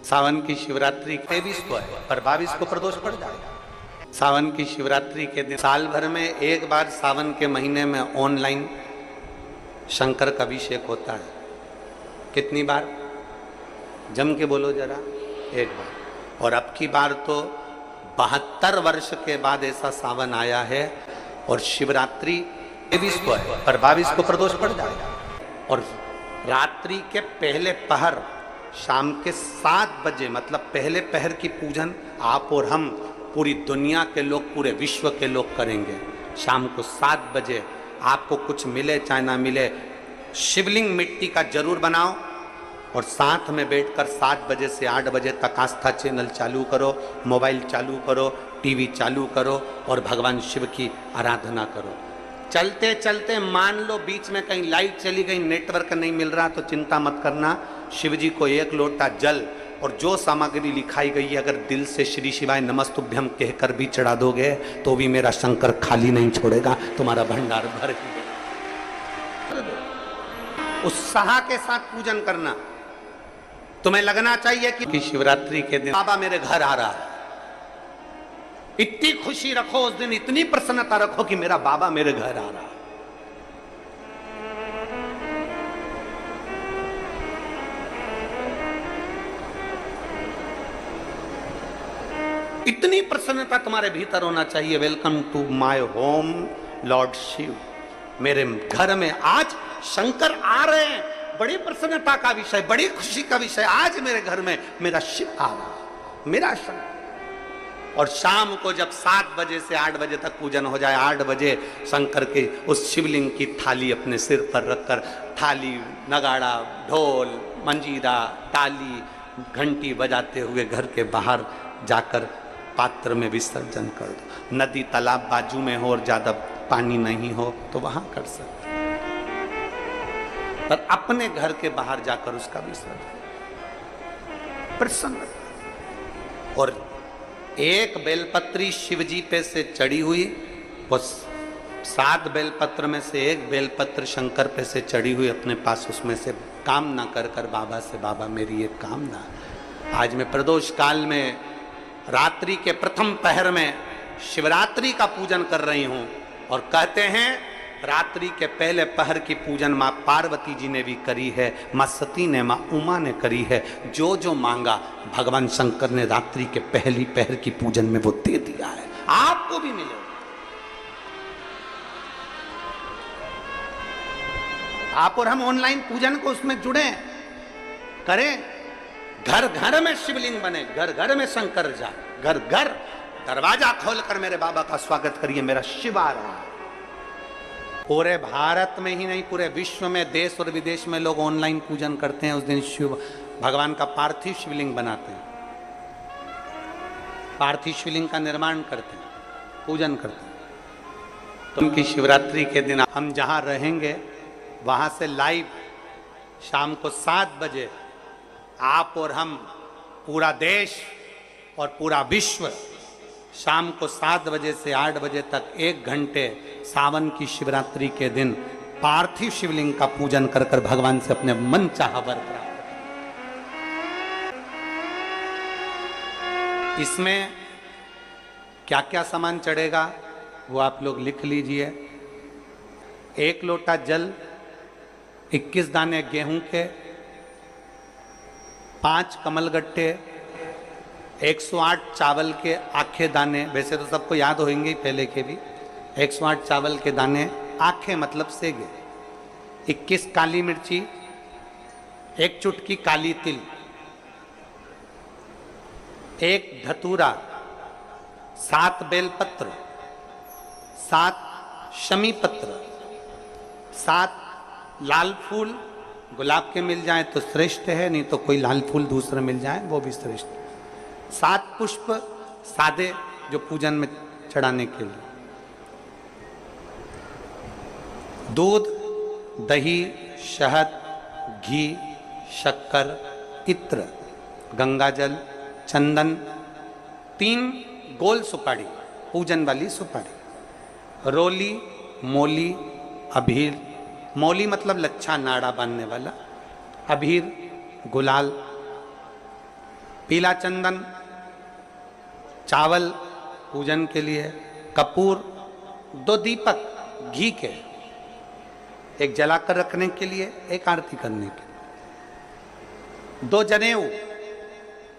सावन की शिवरात्रि 23 को है पर 22 को प्रदोष पड़ जाएगा। सावन की शिवरात्रि के दिन साल भर में एक बार सावन के महीने में ऑनलाइन शंकर का अभिषेक होता है। कितनी बार? जम के बोलो जरा। एक बार। और अब की बार तो 72 वर्ष के बाद ऐसा सावन आया है और शिवरात्रि 23 को है पर 22 को प्रदोष पड़ जाएगा। और रात्रि के पहले पहर शाम के 7 बजे मतलब पहले पहर की पूजन आप और हम पूरी दुनिया के लोग, पूरे विश्व के लोग करेंगे। शाम को 7 बजे आपको कुछ मिले चाहे ना मिले, शिवलिंग मिट्टी का जरूर बनाओ और साथ में बैठकर 7 बजे से 8 बजे तक आस्था चैनल चालू करो, मोबाइल चालू करो, टीवी चालू करो और भगवान शिव की आराधना करो। चलते चलते मान लो बीच में कहीं लाइट चली गई, नेटवर्क नहीं मिल रहा तो चिंता मत करना। शिव जी को 1 लोटा जल और जो सामग्री लिखाई गई है अगर दिल से श्री शिवाय नमस्तुभ्यम कहकर भी चढ़ा दोगे तो भी मेरा शंकर खाली नहीं छोड़ेगा, तुम्हारा भंडार भर ही। उत्साह के साथ पूजन करना। तुम्हें लगना चाहिए कि शिवरात्रि के दिन बाबा मेरे घर आ रहा है। इतनी खुशी रखो उस दिन, इतनी प्रसन्नता रखो कि मेरा बाबा मेरे घर आ रहा है। इतनी प्रसन्नता तुम्हारे भीतर होना चाहिए। Welcome to my home lord Shiva. मेरे घर में आज शंकर आ रहे हैं। बड़ी प्रसन्नता का विषय, बड़ी खुशी का विषय। आज मेरे घर में मेरा शिव आ रहा है, मेरा शंकर। और शाम को जब 7 बजे से 8 बजे तक पूजन हो जाए, 8 बजे शंकर के उस शिवलिंग की थाली अपने सिर पर रखकर, थाली, नगाड़ा, ढोल, मंजीरा, ताली, घंटी बजाते हुए घर के बाहर जाकर पात्र में विसर्जन कर दो। नदी तालाब बाजू में हो और ज्यादा पानी नहीं हो तो वहां कर सकते, पर अपने घर के बाहर जाकर उसका विसर्जन प्रसन्न। और एक बेलपत्री शिवजी पे से चढ़ी हुई, वो 7 बेलपत्र में से एक बेलपत्र शंकर पे से चढ़ी हुई अपने पास, उसमें से कामना कर कर बाबा से, बाबा मेरी एक कामना, आज मैं प्रदोष काल में रात्रि के प्रथम पहर में शिवरात्रि का पूजन कर रही हूं। और कहते हैं रात्रि के पहले पहर की पूजन माँ पार्वती जी ने भी करी है, माँ सती ने, माँ उमा ने करी है। जो जो मांगा भगवान शंकर ने रात्रि के पहली पहर की पूजन में वो दे दिया है। आपको भी मिलेगा। आप और हम ऑनलाइन पूजन को उसमें जुड़े करें। घर घर में शिवलिंग बने, घर घर में शंकर जाए, घर घर दरवाजा खोलकर मेरे बाबा का स्वागत करिए, मेरा शिव आ रहा है। पूरे भारत में ही नहीं, पूरे विश्व में, देश और विदेश में लोग ऑनलाइन पूजन करते हैं। उस दिन शिव भगवान का पार्थिव शिवलिंग बनाते हैं, पार्थिव शिवलिंग का निर्माण करते हैं, पूजन करते हैं। तो उनकी शिवरात्रि के दिन हम जहां रहेंगे वहां से लाइव शाम को 7 बजे आप और हम, पूरा देश और पूरा विश्व, शाम को 7 बजे से 8 बजे तक 1 घंटे सावन की शिवरात्रि के दिन पार्थिव शिवलिंग का पूजन कर कर भगवान से अपने मन चाहा वर प्राप्त। इसमें क्या क्या सामान चढ़ेगा वो आप लोग लिख लीजिए। 1 लोटा जल, 21 दाने गेहूं के, 5 कमलगट्टे, 108 चावल के आखे दाने, वैसे तो सबको याद होंगे ही पहले के भी। 108 चावल के दाने, आखे मतलब सेगे, 21 काली मिर्ची, 1 चुटकी काली तिल, 1 धतूरा, 7 बेलपत्र, 7 शमी पत्र, 7 लाल फूल, गुलाब के मिल जाए तो श्रेष्ठ है, नहीं तो कोई लाल फूल दूसरे मिल जाए वो भी श्रेष्ठ है। 7 पुष्प सादे जो पूजन में चढ़ाने के लिए, दूध, दही, शहद, घी, शक्कर, इत्र, गंगाजल, चंदन, 3 गोल सुपारी, पूजन वाली सुपारी, रोली, मोली, अभीर, मौली मतलब लच्छा नाड़ा बांधने वाला, अभीर, गुलाल, पीला चंदन, चावल पूजन के लिए, कपूर, 2 दीपक घी के, एक जलाकर रखने के लिए, एक आरती करने के लिए, 2 जनेऊ,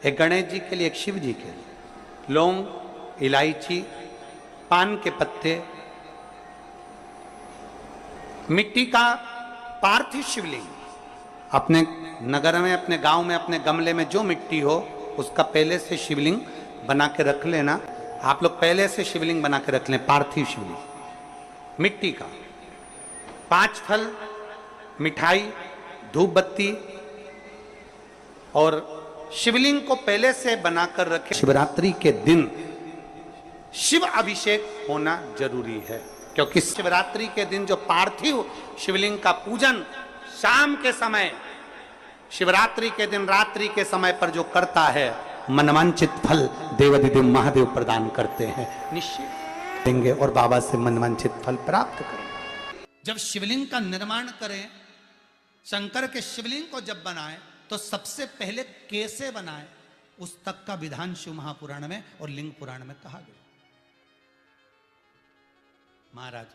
एक गणेश जी के लिए, एक शिव जी के लिए, लौंग, इलायची, पान के पत्ते, मिट्टी का पार्थिव शिवलिंग। अपने नगर में, अपने गांव में, अपने गमले में जो मिट्टी हो उसका पहले से शिवलिंग बना के रख लेना। आप लोग पहले से शिवलिंग बना के रख लें, पार्थिव शिवलिंग मिट्टी का। 5 फल, मिठाई, धूप बत्ती और शिवलिंग को पहले से बनाकर रखें। शिवरात्रि के दिन शिव अभिषेक होना जरूरी है, क्योंकि शिवरात्रि के दिन जो पार्थिव शिवलिंग का पूजन शाम के समय, शिवरात्रि के दिन रात्रि के समय पर जो करता है, मनवांचित फल देवाधिदेव महादेव प्रदान करते हैं। निश्चित देंगे और बाबा से मनवांचित फल प्राप्त करेंगे। जब शिवलिंग का निर्माण करें, शंकर के शिवलिंग को जब बनाए तो सबसे पहले कैसे बनाए, उस तक का विधान शिव महापुराण में और लिंग पुराण में कहा गया। महाराज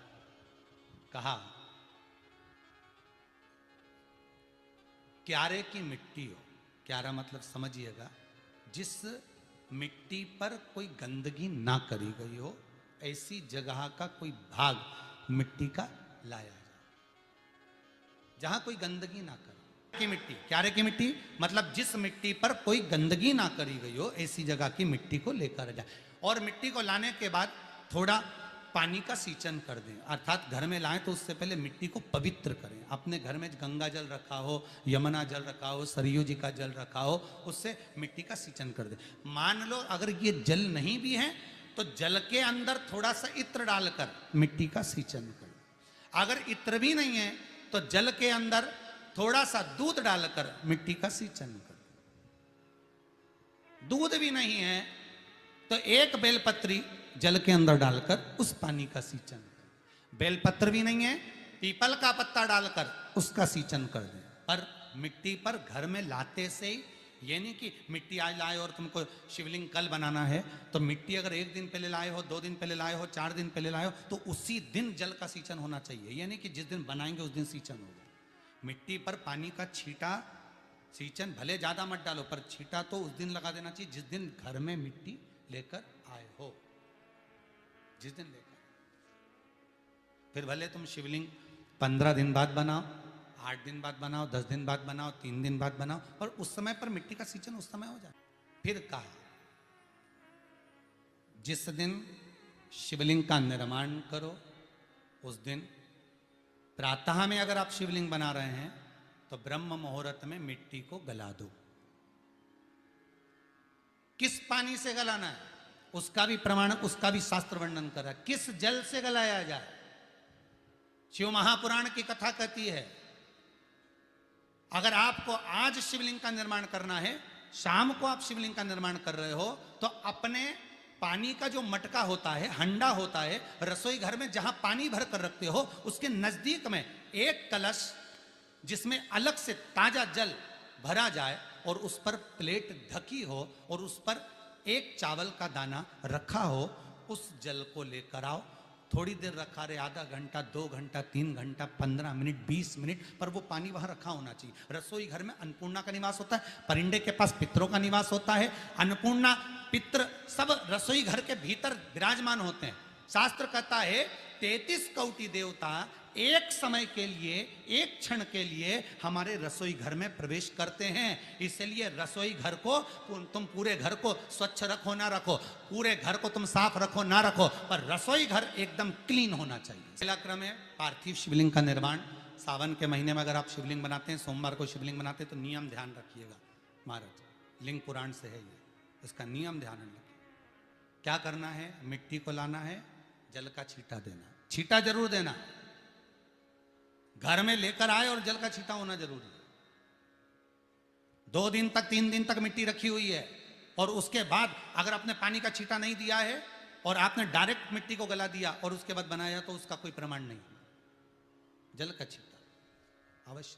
कहा, क्यारे की मिट्टी हो, क्यारा मतलब समझिएगा, जिस मिट्टी पर कोई गंदगी ना करी गई हो, ऐसी जगह का कोई भाग मिट्टी का लाया जाए जहां कोई गंदगी ना करे। की मिट्टी, क्यारे की मिट्टी मतलब जिस मिट्टी पर कोई गंदगी ना करी गई हो, ऐसी जगह की मिट्टी को लेकर जाए। और मिट्टी को लाने के बाद थोड़ा पानी का सींचन कर दें, अर्थात घर में लाएं तो उससे पहले मिट्टी को पवित्र करें। अपने घर में गंगा जल रखा हो, यमुना जल रखा हो, सरयू जी का जल रखा हो, उससे मिट्टी का सींचन कर दें। मान लो अगर ये जल नहीं भी है तो जल के अंदर थोड़ा सा इत्र डालकर मिट्टी का सींचन करें। अगर इत्र भी नहीं है तो जल के अंदर थोड़ा सा दूध डालकर मिट्टी का सींचन करें। दूध भी नहीं है तो एक बेलपत्री जल के अंदर डालकर उस पानी का सींचन करें। बेलपत्र भी नहीं है, पीपल का पत्ता डालकर उसका सींचन कर दें। पर मिट्टी पर घर में लाते से ही, ये नहीं कि मिट्टी आज लाए और तुमको शिवलिंग कल बनाना है, तो मिट्टी अगर 1 दिन पहले लाए हो, 2 दिन पहले लाए हो, 4 दिन पहले लाए हो, तो उसी दिन जल का सींचन होना चाहिए। ये नहीं कि जिस दिन बनाएंगे उस दिन सींचन होगा। मिट्टी पर पानी का छींटा, सींचन भले ज्यादा मत डालो, पर छींटा तो उस दिन लगा देना चाहिए जिस दिन घर में मिट्टी लेकर आए हो, जिस दिन लेकर। फिर भले तुम शिवलिंग 15 दिन बाद बनाओ, 8 दिन बाद बनाओ, 10 दिन बाद बनाओ, 3 दिन बाद बनाओ, पर उस समय पर मिट्टी का सींचन उस समय हो जाए। फिर कहा, जिस दिन शिवलिंग का निर्माण करो उस दिन प्रातः में अगर आप शिवलिंग बना रहे हैं तो ब्रह्म मुहूर्त में मिट्टी को गला दो। किस पानी से गलाना है उसका भी प्रमाण, उसका भी शास्त्र वर्णन कर रहा है। किस जल से गलाया जाए, शिव महापुराण की कथा कहती है। अगर आपको आज शिवलिंग का निर्माण करना है, शाम को आप शिवलिंग का निर्माण कर रहे हो, तो अपने पानी का जो मटका होता है, हंडा होता है, रसोई घर में जहां पानी भर कर रखते हो, उसके नजदीक में एक कलश जिसमें अलग से ताजा जल भरा जाए और उस पर प्लेट ढकी हो और उस पर एक चावल का दाना रखा हो, उस जल को लेकर आओ। थोड़ी देर रखा रहे, आधा घंटा, 2 घंटा, 3 घंटा, 15 मिनट, 20 मिनट, पर वो पानी वहां रखा होना चाहिए। रसोई घर में अन्नपूर्णा का निवास होता है, परिंदे के पास पितरों का निवास होता है। अन्नपूर्णा, पित्र सब रसोई घर के भीतर विराजमान होते हैं। शास्त्र कहता है 33 कोटि देवता एक समय के लिए, एक क्षण के लिए हमारे रसोई घर में प्रवेश करते हैं। इसलिए रसोई घर को तुम पूरे घर को स्वच्छ रखो ना रखो, पूरे घर को तुम साफ रखो ना रखो, पर रसोई घर एकदम क्लीन होना चाहिए। पहला क्रम है पार्थिव शिवलिंग का निर्माण। सावन के महीने में अगर आप शिवलिंग बनाते हैं, सोमवार को शिवलिंग बनाते हैं, तो नियम ध्यान रखिएगा महाराज, लिंग पुराण से है ये, इसका नियम ध्यान रखिए। क्या करना है, मिट्टी को लाना है, जल का छींटा देना, छींटा जरूर देना। घर में लेकर आए और जल का छींटा होना जरूरी है। 2 दिन तक, 3 दिन तक मिट्टी रखी हुई है और उसके बाद अगर आपने पानी का छींटा नहीं दिया है और आपने डायरेक्ट मिट्टी को गला दिया और उसके बाद बनाया, तो उसका कोई प्रमाण नहीं। जल का छींटा अवश्य।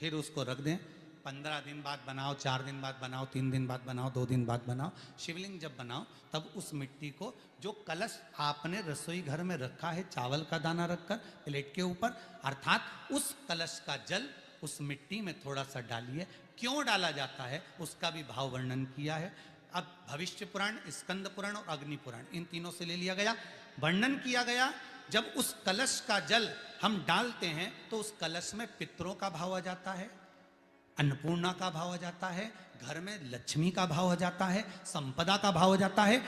फिर उसको रख दें, 15 दिन बाद बनाओ, 4 दिन बाद बनाओ, 3 दिन बाद बनाओ, 2 दिन बाद बनाओ, शिवलिंग जब बनाओ तब उस मिट्टी को जो कलश आपने रसोई घर में रखा है चावल का दाना रखकर प्लेट के ऊपर, अर्थात उस कलश का जल उस मिट्टी में थोड़ा सा डालिए। क्यों डाला जाता है उसका भी भाव वर्णन किया है। अब भविष्य पुराण, स्कंद पुराण और अग्नि पुराण, इन तीनों से ले लिया गया। वर्णन किया गया जब उस कलश का जल हम डालते हैं तो उस कलश में पितरों का भाव आ जाता है, अन्नपूर्णा का भाव आ जाता है, घर में लक्ष्मी का भाव आ जाता है, संपदा का भाव आ जाता है।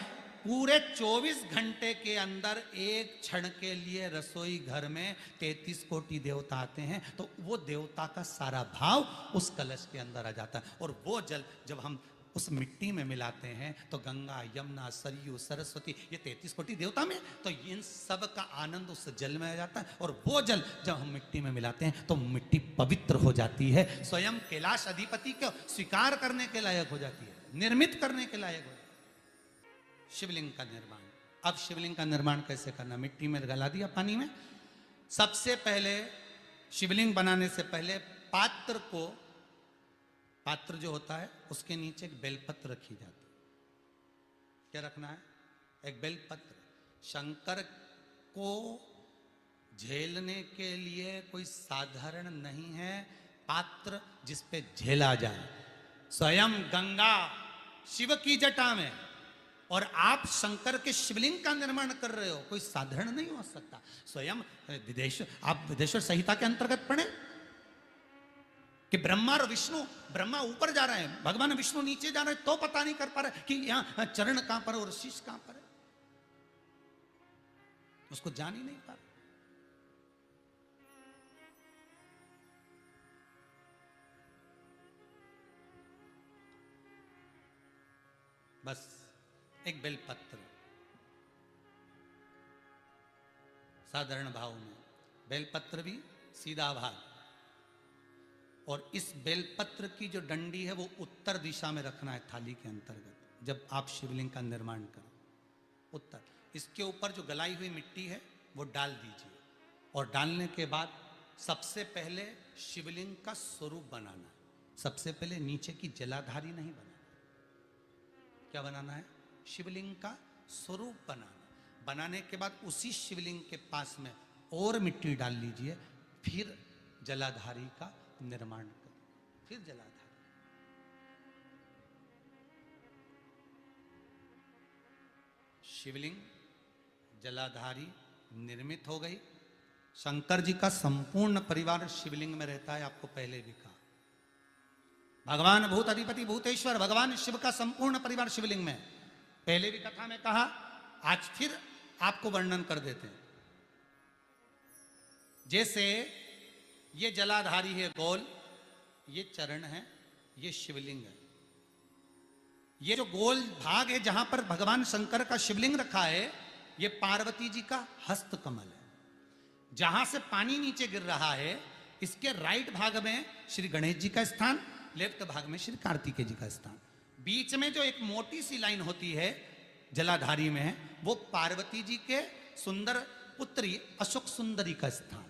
पूरे 24 घंटे के अंदर एक क्षण के लिए रसोई घर में 33 कोटि देवता आते हैं, तो वो देवता का सारा भाव उस कलश के अंदर आ जाता है। और वो जल जब हम उस मिट्टी में मिलाते हैं तो गंगा, यमुना, सरयू, सरस्वती, ये 33 कोटि देवता में, तो इन सब का आनंद उस जल में आ जाता है। और वो जल जब हम मिट्टी में मिलाते हैं तो मिट्टी पवित्र हो जाती है, स्वयं कैलाश अधिपति को स्वीकार करने के लायक हो जाती है, निर्मित करने के लायक हो जाती है। शिवलिंग का निर्माण। अब शिवलिंग का निर्माण कैसे करना? मिट्टी में गला दिया पानी में। सबसे पहले शिवलिंग बनाने से पहले पात्र जो होता है उसके नीचे एक बेलपत्र रखी जाती है। क्या रखना है? एक बेलपत्र। शंकर को झेलने के लिए कोई साधारण नहीं है पात्र जिस पे झेला जाए। स्वयं गंगा शिव की जटा में, और आप शंकर के शिवलिंग का निर्माण कर रहे हो, कोई साधारण नहीं हो सकता। स्वयं आप विदेश्वर संहिता के अंतर्गत पढ़े कि ब्रह्मा और विष्णु, ब्रह्मा ऊपर जा रहे हैं, भगवान विष्णु नीचे जा रहे हैं, तो पता नहीं कर पा रहे कि यहां चरण कहां पर और शीश कहां पर है, उसको जान ही नहीं पा रहे। बस एक बेलपत्र साधारण भाव में, बेलपत्र भी सीधा भाग, और इस बेलपत्र की जो डंडी है वो उत्तर दिशा में रखना है थाली के अंतर्गत जब आप शिवलिंग का निर्माण करें। उत्तर। इसके ऊपर जो गलाई हुई मिट्टी है वो डाल दीजिए, और डालने के बाद सबसे पहले शिवलिंग का स्वरूप बनाना है। सबसे पहले नीचे की जलाधारी नहीं बनाना। क्या बनाना है? शिवलिंग का स्वरूप बनाना। बनाने के बाद उसी शिवलिंग के पास में और मिट्टी डाल लीजिए, फिर जलाधारी का निर्माण करें, फिर जलाधारी। शिवलिंग जलाधारी निर्मित हो गई। शंकर जी का संपूर्ण परिवार शिवलिंग में रहता है, आपको पहले भी कहा। भगवान भूत अधिपति भूतेश्वर भगवान शिव का संपूर्ण परिवार शिवलिंग में, पहले भी कथा में कहा, आज फिर आपको वर्णन कर देते हैं। जैसे ये जलाधारी है गोल, ये चरण है, ये शिवलिंग है। ये जो गोल भाग है जहां पर भगवान शंकर का शिवलिंग रखा है, ये पार्वती जी का हस्त कमल है। जहां से पानी नीचे गिर रहा है, इसके राइट भाग में श्री गणेश जी का स्थान, लेफ्ट भाग में श्री कार्तिकेय जी का स्थान। बीच में जो एक मोटी सी लाइन होती है जलाधारी में है, वो पार्वती जी के सुंदर पुत्री अशोक सुंदरी का स्थान।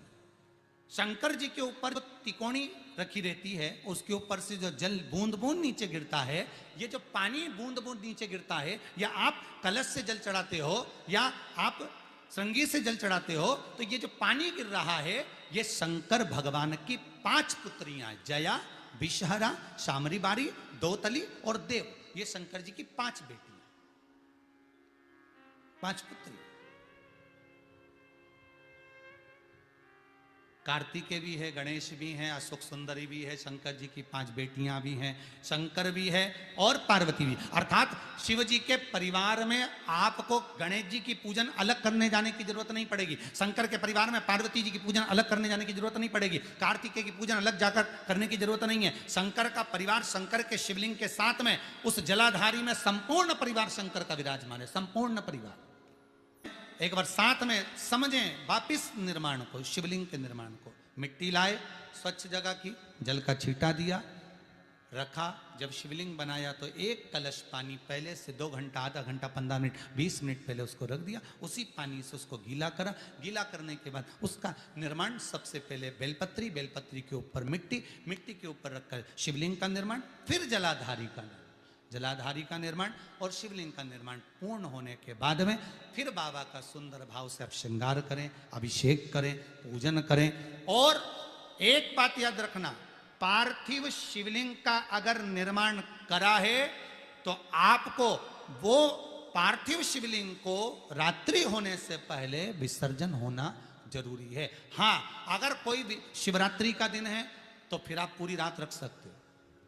शंकर जी के ऊपर जो तिकोनी रखी रहती है, उसके ऊपर से जो जल बूंद बूंद नीचे गिरता है, ये जो पानी बूंद बूंद नीचे गिरता है, या आप कलश से जल चढ़ाते हो या आप संगीत से जल चढ़ाते हो, तो ये जो पानी गिर रहा है, ये शंकर भगवान की 5 पुत्रियां, जया, विषहरा, शामरी बारी, दोतली और देव, ये शंकर जी की 5 बेटियां, 5 पुत्री। कार्तिकेय भी है, गणेश भी हैं, अशोक सुंदरी भी है, शंकर जी की 5 बेटियां भी हैं, शंकर भी है और पार्वती भी। अर्थात शिव जी के परिवार में आपको गणेश जी की पूजन अलग करने जाने की जरूरत नहीं पड़ेगी, शंकर के परिवार में पार्वती जी की पूजन अलग करने जाने की जरूरत नहीं पड़ेगी, कार्तिकेय की पूजन अलग जाकर करने की जरूरत नहीं है। शंकर का परिवार शंकर के शिवलिंग के साथ में उस जलाधारी में संपूर्ण परिवार शंकर का विराजमान है, संपूर्ण परिवार। एक बार साथ में समझें वापिस निर्माण को, शिवलिंग के निर्माण को। मिट्टी लाए, स्वच्छ जगह की, जल का छींटा दिया, रखा। जब शिवलिंग बनाया तो एक कलश पानी पहले से 2 घंटा, आधा घंटा, 15 मिनट, 20 मिनट पहले उसको रख दिया। उसी पानी से उसको गीला करा। गीला करने के बाद उसका निर्माण सबसे पहले बेलपत्री, बेलपत्री के ऊपर मिट्टी, मिट्टी के ऊपर रखकर शिवलिंग का निर्माण, फिर जलाधारी का निर्माण, जलाधारी का निर्माण और शिवलिंग का निर्माण पूर्ण होने के बाद में फिर बाबा का सुंदर भाव से आप श्रृंगार करें, अभिषेक करें, पूजन करें। और एक बात याद रखना, पार्थिव शिवलिंग का अगर निर्माण करा है तो आपको वो पार्थिव शिवलिंग को रात्रि होने से पहले विसर्जन होना जरूरी है। हाँ, अगर कोई भी शिवरात्रि का दिन है तो फिर आप पूरी रात रख सकते हो।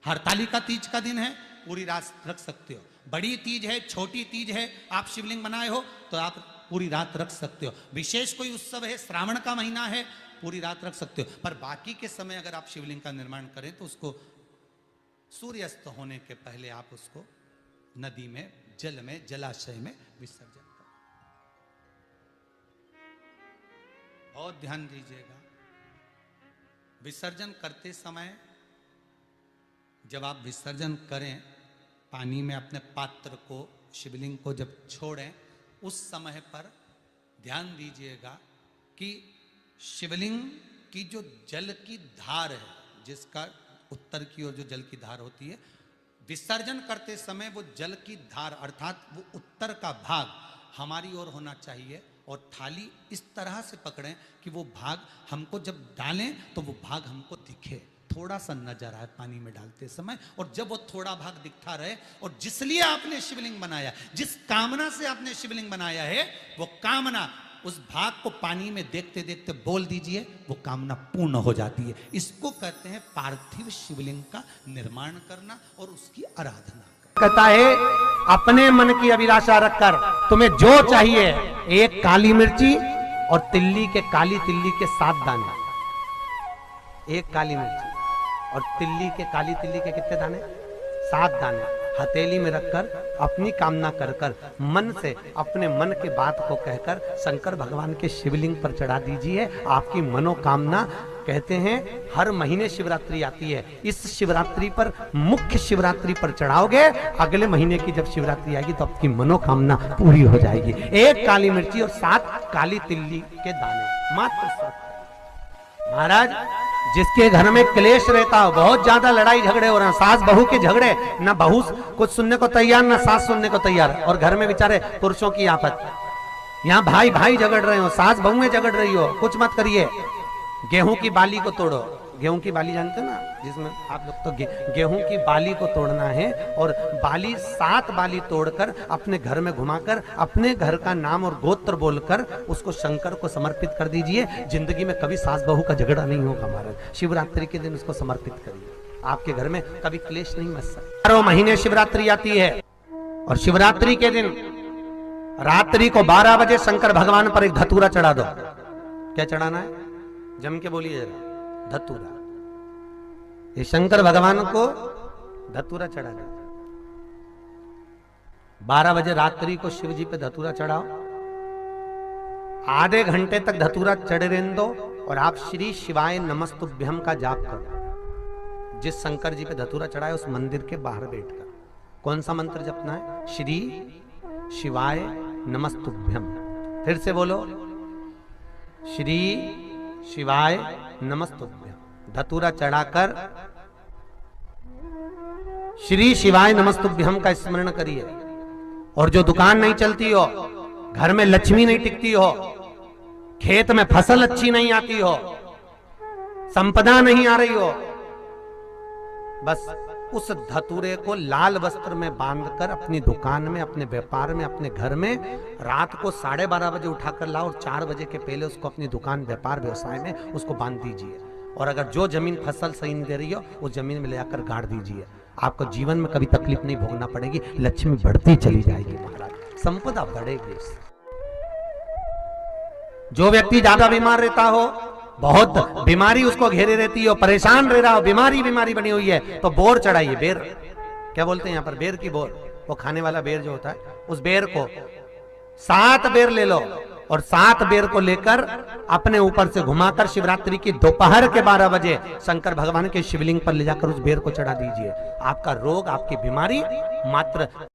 हरतालिका तीज का दिन है, पूरी रात रख सकते हो। बड़ी तीज है, छोटी तीज है, आप शिवलिंग बनाए हो तो आप पूरी रात रख सकते हो। विशेष कोई उत्सव है, श्रावण का महीना है, पूरी रात रख सकते हो। पर बाकी के समय अगर आप शिवलिंग का निर्माण करें तो उसको सूर्यास्त होने के पहले आप उसको नदी में, जल में, जलाशय में विसर्जन करें। बहुत ध्यान दीजिएगा, विसर्जन करते समय जब आप विसर्जन करें पानी में अपने पात्र को, शिवलिंग को जब छोड़ें, उस समय पर ध्यान दीजिएगा कि शिवलिंग की जो जल की धार है, जिसका उत्तर की ओर जो जल की धार होती है, विसर्जन करते समय वो जल की धार अर्थात वो उत्तर का भाग हमारी ओर होना चाहिए और थाली इस तरह से पकड़ें कि वो भाग हमको जब डालें तो वो भाग हमको दिखे, थोड़ा सा नजर आए पानी में डालते समय। और जब वो थोड़ा भाग दिखता रहे और जिस लिए आपने शिवलिंग बनाया, जिस कामना से आपने शिवलिंग बनाया है, वो कामना उस भाग को पानी में देखते देखते बोल दीजिए, वो कामना पूर्ण हो जाती है। इसको कहते हैं पार्थिव शिवलिंग का निर्माण करना और उसकी आराधना करना। कहता है अपने मन की अभिलाषा रखकर तुम्हें जो चाहिए, एक काली मिर्ची और तिल्ली के, काली तिल्ली के 7 दाने, एक काली मिर्ची और तिल्ली के, काली तिल्ली के कितने दाने? 7 दाने हथेली में रखकर अपनी कामना कर कर मन से अपने मन के बात को कहकर शंकर भगवान के शिवलिंग पर चढ़ा दीजिए। आपकी मनोकामना, कहते हैं हर महीने शिवरात्रि आती है, इस शिवरात्रि पर, मुख्य शिवरात्रि पर चढ़ाओगे, अगले महीने की जब शिवरात्रि आएगी तो आपकी मनोकामना पूरी हो जाएगी। एक काली मिर्ची और 7 काली तिल्ली के दाने, मात्र 7। महाराज, जिसके घर में क्लेश रहता हो, बहुत ज्यादा लड़ाई झगड़े हो रहे हैं, सास बहू के झगड़े, ना बहू कुछ सुनने को तैयार ना सास सुनने को तैयार, और घर में बेचारे पुरुषों की आफत, यहाँ भाई भाई झगड़ रहे हो, सास बहू में झगड़ रही हो, कुछ मत करिए। गेहूं की बाली को तोड़ो, गेहूं की बाली जानते हो ना, जिसमें आप लोग तो गेहूं की बाली को तोड़ना है और बाली 7 बाली तोड़कर अपने घर में घुमाकर अपने घर का नाम और गोत्र बोलकर उसको शंकर को समर्पित कर दीजिए। जिंदगी में कभी सास बहू का झगड़ा नहीं होगा महाराज। शिवरात्रि के दिन उसको समर्पित करिए, आपके घर में कभी क्लेश नहीं मच सकता। 12 महीने शिवरात्रि आती है और शिवरात्रि के दिन रात्रि को 12 बजे शंकर भगवान पर एक धतूरा चढ़ा दो। क्या चढ़ाना है? जम के बोलिए जरा, धतूरा। ये शंकर भगवान को धतूरा चढ़ा दो। 12 बजे रात्रि को शिव जी पे धतूरा चढ़ाओ, आधे घंटे तक धतूरा चढ़े रहने दो और आप श्री शिवाय नमस्तुभ्यम का जाप करो। जिस शंकर जी पे धतूरा चढ़ाए उस मंदिर के बाहर बैठकर कौन सा मंत्र जपना है? श्री शिवाय नमस्तुभ्यम। फिर से बोलो, श्री शिवाय नमस्तुभ्यम। धतूरा चढ़ाकर श्री शिवाय नमस्तुभ्यम का स्मरण करिए। और जो दुकान नहीं चलती हो, घर में लक्ष्मी नहीं टिकती हो, खेत में फसल अच्छी नहीं आती हो, संपदा नहीं आ रही हो, बस उस धतूरे को लाल वस्त्र में बांधकर अपनी दुकान में, अपने व्यापार में, अपने घर में रात को 12:30 बजे उठाकर लाओ और 4 बजे के पहले उसको अपनी दुकान, व्यापार, व्यवसाय में उसको बांध दीजिए। और अगर जो जमीन फसल सही नहीं दे रही हो उस जमीन में ले आकर गाड़ दीजिए। आपको जीवन में कभी तकलीफ नहीं भोगना पड़ेगी, लक्ष्मी बढ़ती चली जाएगी महाराज, संपदा बढ़ेगी। जो व्यक्ति ज्यादा बीमार रहता हो, बहुत बीमारी उसको घेरे रहती है, परेशान रह रहा हो, बीमारी बनी हुई है, तो बोर चढ़ाइए। बेर, क्या बोलते हैं यहाँ पर? बेर की बोर, वो खाने वाला बेर जो होता है, उस बेर को 7 बेर ले लो और 7 बेर को लेकर अपने ऊपर से घुमाकर शिवरात्रि की दोपहर के 12 बजे शंकर भगवान के शिवलिंग पर ले जाकर उस बेर को चढ़ा दीजिए। आपका रोग, आपकी बीमारी मात्र